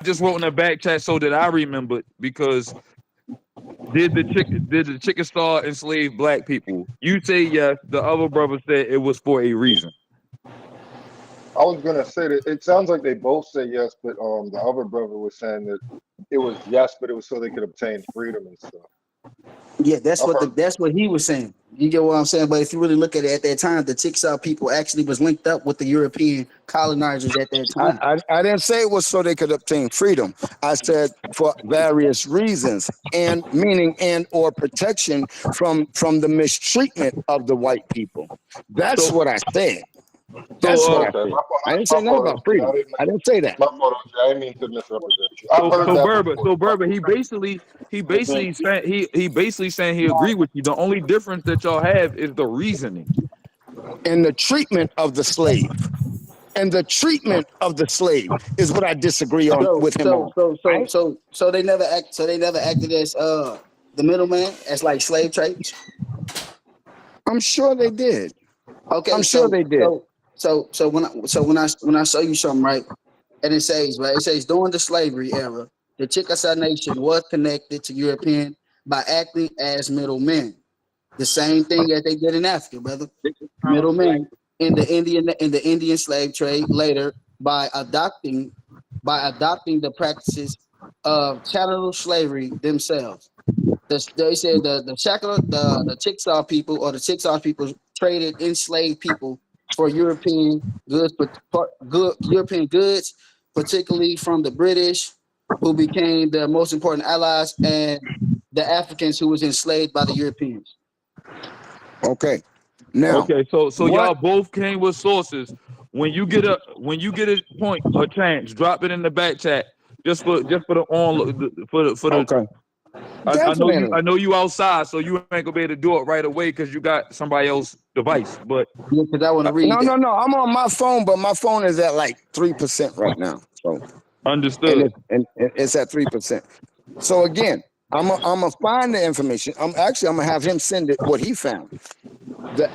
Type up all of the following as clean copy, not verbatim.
just wrote in the back chat so that I remembered because did the Chickasaw enslave black people? You say yes. The other brother said it was for a reason. I was gonna say that it sounds like they both say yes, but the other brother was saying that it was yes, but it was so they could obtain freedom and stuff. Yeah, that's I've what heard. that's what he was saying. You get what I'm saying? But if you really look at it at that time, the Chickasaw people actually was linked up with the European colonizers at that time. I didn't say it was so they could obtain freedom. I said for various reasons, and meaning and or protection from the mistreatment of the white people. That's So what I said. That's so what I Okay, said. my fault. I didn't say My nothing fault, about OG. freedom. I didn't say that. My fault, OG. I didn't mean to misrepresent you. I've heard that before. So Berber, he basically saying he agreed with you. The only difference that y'all have is the reasoning. And the treatment of the slave. And the treatment of the slave is what I disagree on So with him so on. so so Right? so they never acted as the middleman as like slave traders. I'm sure they did. Okay, I'm sure they did. When I show you something, right, and it says during the slavery era, the Chickasaw Nation was connected to European by acting as middlemen. The same thing as they did in Africa, brother. Middlemen in the Indian slave trade later by adopting the practices of chattel slavery themselves. They said the Chickasaw people or the Chickasaw people traded enslaved people for European goods, particularly from the British, who became the most important allies, and the Africans who was enslaved by the Europeans. Okay. Now, Okay, so what? y'all both came with sources. When you get a point or chance, drop it in the back chat just for the on for the Okay. I know you Definitely. I know you outside, so you ain't gonna be able to do it right away because you got somebody else's device. But Yeah, because I want to read No, that. no, no. I'm on my phone, but my phone is at like 3% right now. So, understood. and it's at 3%. So again, I'm gonna find the information. I'm gonna have him send it what he found. The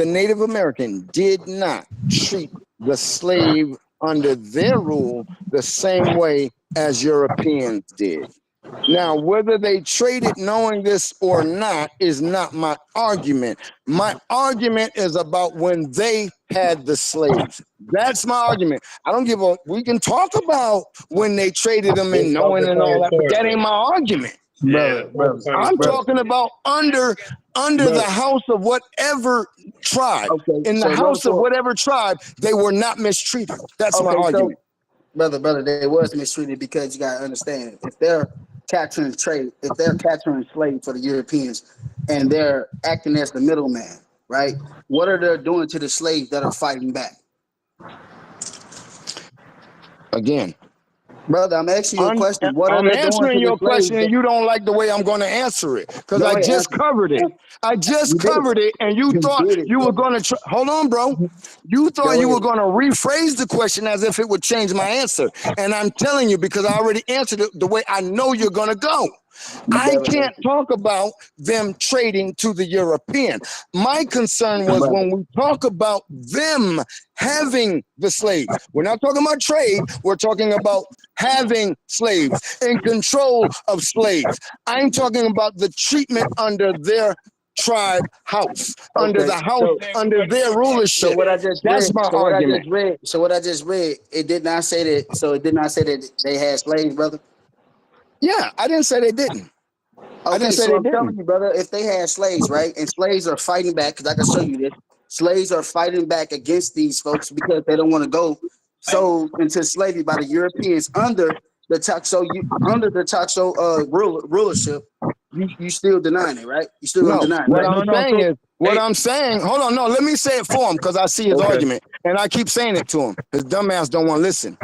Native American did not treat the slave under their rule the same way as Europeans did. Now, whether they traded knowing this or not is not my argument. My argument is about when they had the slaves. That's my argument. I don't give a, we can talk about when they traded them and Just knowing focus and on all your that, but point, that ain't man. my argument. Yeah. Brother, Focus on your I'm brother. point. talking about under the Brother. house of whatever tribe. Okay, In the so house of therefore, whatever tribe, they were not mistreated. That's my okay, so argument. brother, they was mistreated because you gotta understand if they're capturing slaves for the Europeans and they're acting as the middleman, right? What are they doing to the slaves that are fighting back? Again, Brother, I'm asking you a question. What are I'm they doing answering to the your slaves question and that you don't like the way I'm going to answer it because I go ahead, just answer? covered it. I just You did it. covered it and you You thought did it, you were brother. going to hold on, bro. You thought Go you were ahead. going to rephrase the question as if it would change my answer. And I'm telling you because I already answered it the way I know you're going to go. I Brother, can't talk about them trading to the European. My concern was brother. when we talk about them having the slaves. We're not talking about trade. We're talking about having slaves and control of slaves. I'm talking about the treatment under their tribe house, under Okay, the house, under their so rulership. what I just That's read, my so what I argument. just read, so what I just read, it did not say that. So it did not say that they had slaves, brother. Yeah, I didn't say they didn't. I didn't Okay, say so they I'm telling didn't. you, brother, if they had slaves, right, and slaves are fighting back, because I can show you this, slaves are fighting back against these folks because they don't want to go sold into slavery by the Europeans under the Taxo rulership. You still denying it, right? You still gonna No, deny it, what right? I'm No. saying So is, what hey, I'm saying, hold on, no, let me say it for him because I see his Okay, argument and I keep saying it to him. His dumbass don't want to listen.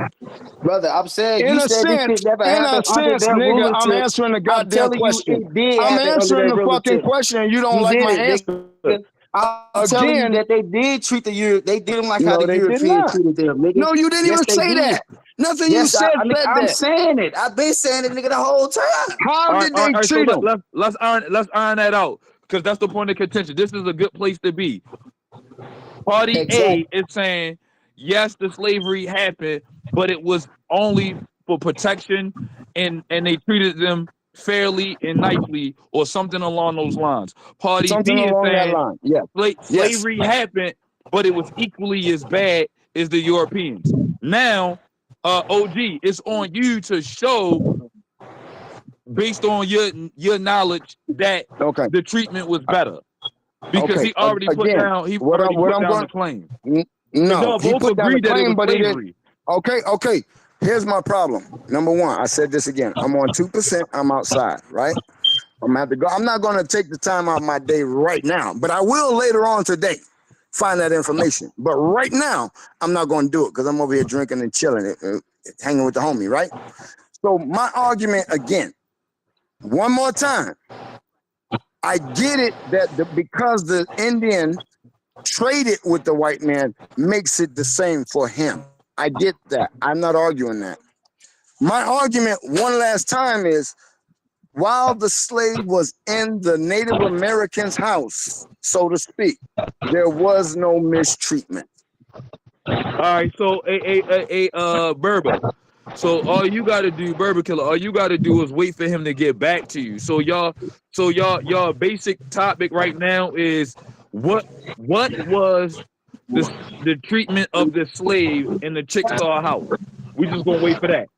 brother, I'm saying you said this shit never In a happened under sense, their nigga, I'm rulership. answering the I'm goddamn telling you, question. it did I'm happen under answering their the fucking rulership. question and you don't You like did my it, answer. nigga. I'm telling you Again, that they did treat they did them like how no, the they did Europeans not. treated them, nigga. No, you didn't Yes, even they say did. that. Nothing you Yes, said said I'm that. saying it. I've been saying it, nigga, the whole time. How all right, did all right, they all right. So treat him? let's iron that out because that's the point of contention. This is a good place to be. Party A Exactly. is saying yes, the slavery happened, but it was only for protection, and they treated them fairly and nicely, or something along those lines. Party Something B is along that saying line. Yeah. Yes. slavery happened, but it was equally as bad as the Europeans. Now, OG, it's on you to show, based on your knowledge, that Okay. the treatment was better, because Okay. he already put Again, down what I'm the going. claim. Because No, y'all he both put down the agreed that it claim, was but he didn't. slavery. Okay. Here's my problem. Number one, I said this again. I'm on 2%. I'm outside, right? I'm gonna have to go. I'm not gonna take the time out of my day right now, but I will later on today find that information. But right now, I'm not gonna do it because I'm over here drinking and chilling, hanging with the homie, right? So my argument again, one more time. I get it that because the Indian traded with the white man makes it the same for him. I get that. I'm not arguing that. My argument one last time is, while the slave was in the Native American's house, so to speak, there was no mistreatment. All right, so Berber. So all you gotta do, Berber Killer, all you gotta do is wait for him to get back to you. So y'all basic topic right now is what was the treatment of the slave in the Chickasaw house? We just gonna wait for that.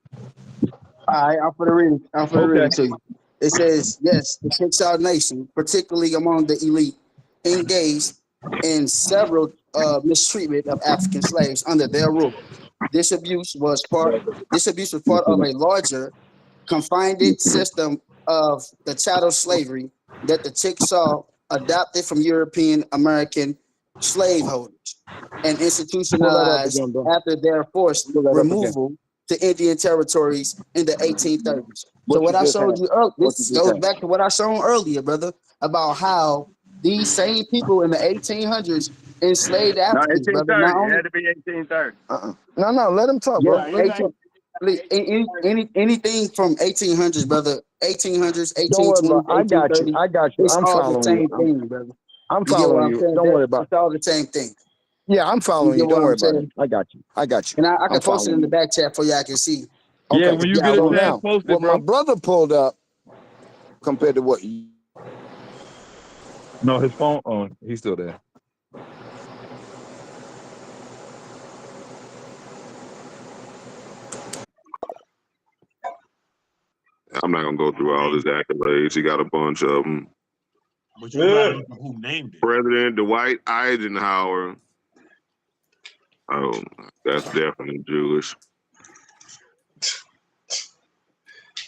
All right, I'm for the reading. Okay. To you. It says, yes, the Chickasaw Nation, particularly among the elite, engaged in several mistreatment of African slaves under their rule. This abuse was part of a larger, confined system of the chattel slavery that the Chickasaw adopted from European American slaveholders and institutionalized after their forced removal to Indian territories in the 1830s. So what I showed you earlier, this goes back to what I showed earlier, brother, about how these same people in the 1800s enslaved Africans, brother. Not only, it had to be 1830. No, let him talk, bro. anything from 1800s, brother. 1800s, Don't worry 1820s, about it. I got you. 1830s. I got you. It's I'm all the following same you. thing, brother. I'm You get what following I'm you. saying? Don't worry about It's all the same thing. it. Yeah, I'm following You you. get Don't what worry I'm about saying? it. I got you. I got you. And I can I'm post it in following the you. back chat for y'all can see. Yeah, Okay. when you get a So chance, now, post it, what my bro. brother pulled up compared to what you, No, his phone on. He's still there. I'm not gonna go through all his accolades. He got a bunch of them. But you gotta look at who named it. President Dwight Eisenhower. Oh, that's definitely Jewish.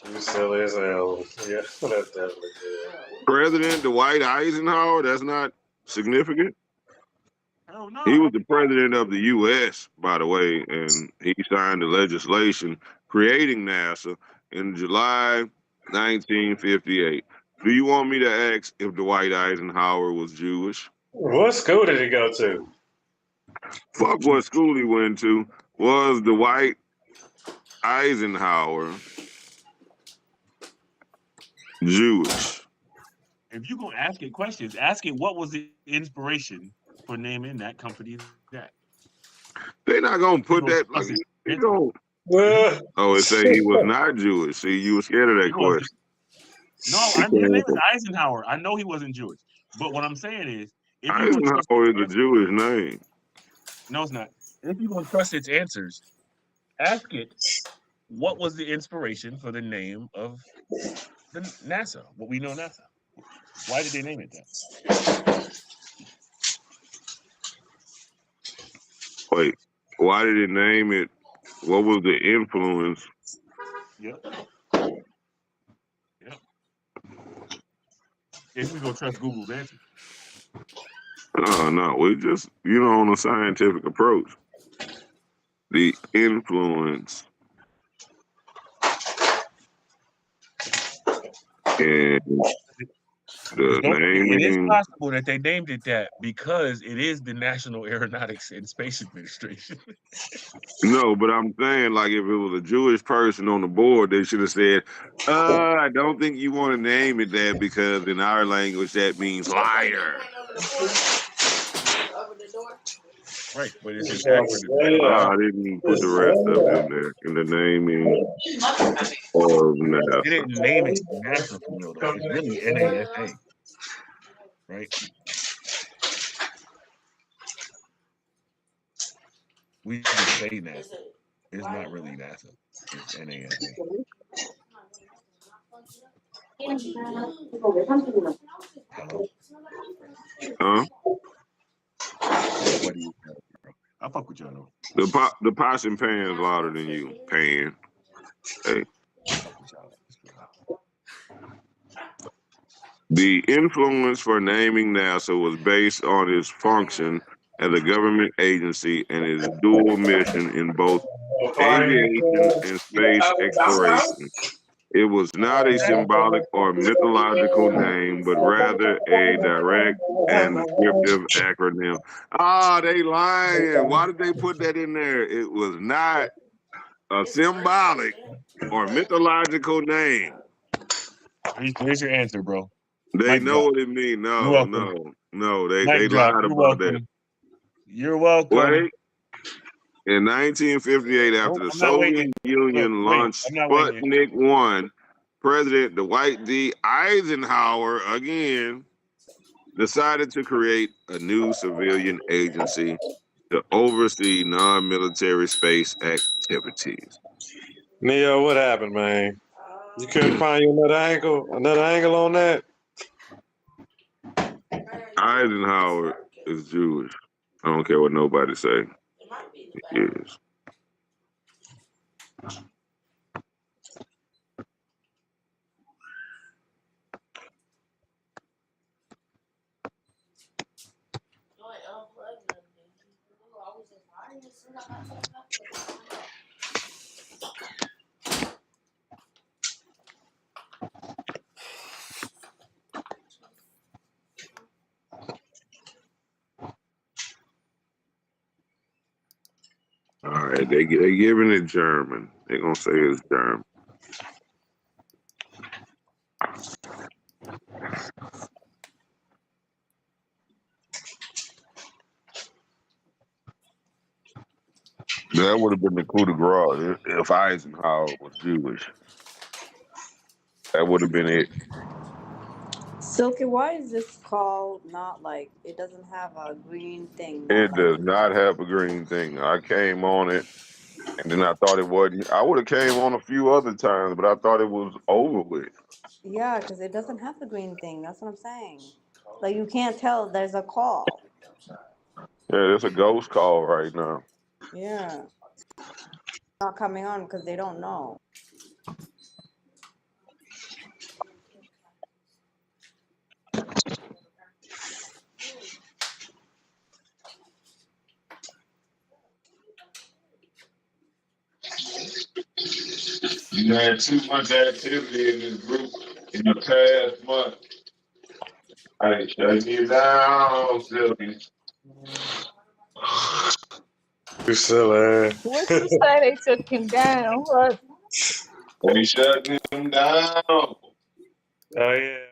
You silly as hell. Yeah, that's definitely good. President Dwight Eisenhower. That's not significant. Hell no. He was the president of the U.S., by the way, and he signed the legislation creating NASA in July 1958. Do you want me to ask if Dwight Eisenhower was Jewish? What school did he go to? Fuck what school he went to. Was Dwight Eisenhower Jewish? If you're gonna ask it questions, ask it what was the inspiration for naming that company that. They're not gonna put that like you know. Oh, it say he was not Jewish. See, you were scared of that question. No, his name is Eisenhower. I know he wasn't Jewish, but what I'm saying is, if Eisenhower is a Jewish name. No, it's not. If you're gonna trust its answers, ask it what was the inspiration for the name of the NASA, what we know NASA. Why did they name it that? Wait, why did it name it? What was the influence? Yep. If we gonna trust Google's answer. No, we just, on a scientific approach. The influence and the naming. It is possible that they named it that because it is the National Aeronautics and Space Administration. No, but I'm saying, like, if it was a Jewish person on the board, they should have said, I don't think you want to name it that because in our language that means liar. Right, but it's an acronym. I didn't put the rest of it in there in the naming of They NASA. didn't name it NASA for real though. It's really NASA, right? We just say NASA. It's not really NASA. It's NASA. Hello? Huh? What do you know, bro? I fuck with y'all though. The pots and pans louder than you. Pan. Hey. I fuck with y'all. The influence for naming NASA was based on its function as a government agency and its dual mission in both aviation and space exploration. It was not a symbolic or mythological name, but rather a direct and descriptive acronym. Ah, they lying. Why did they put that in there? It was not a symbolic or mythological name. Here's your answer, bro. They Mic know drop. what it means. You're No. They Mic drop. lied You're about that. welcome. You're welcome. Wait. In 1958, after the I'm not Soviet waiting. Union Wait, launched I'm not waiting. Sputnik 1, President Dwight D. Eisenhower again decided to create a new civilian agency to oversee non-military space activities. Neo, what happened, man? You couldn't find you another angle on that? Eisenhower is Jewish. I don't care what nobody say. He is. All right, they giving it German. They're gonna say it's German. That would have been the coup de grace if Eisenhower was Jewish. That would have been it. Silky, why is this called not like it doesn't have a green thing? It does not have a green thing. I came on it, and then I thought it wasn't. I would have came on a few other times, but I thought it was over with. Yeah, because it doesn't have the green thing. That's what I'm saying. Like you can't tell there's a call. Yeah, it's a ghost call right now. Yeah. Not coming on because they don't know. You had too much activity in this group in the past month. Hey, shut me down, Sylvie. You silly. What you say they took him down? What? They shut him down. Oh, yeah.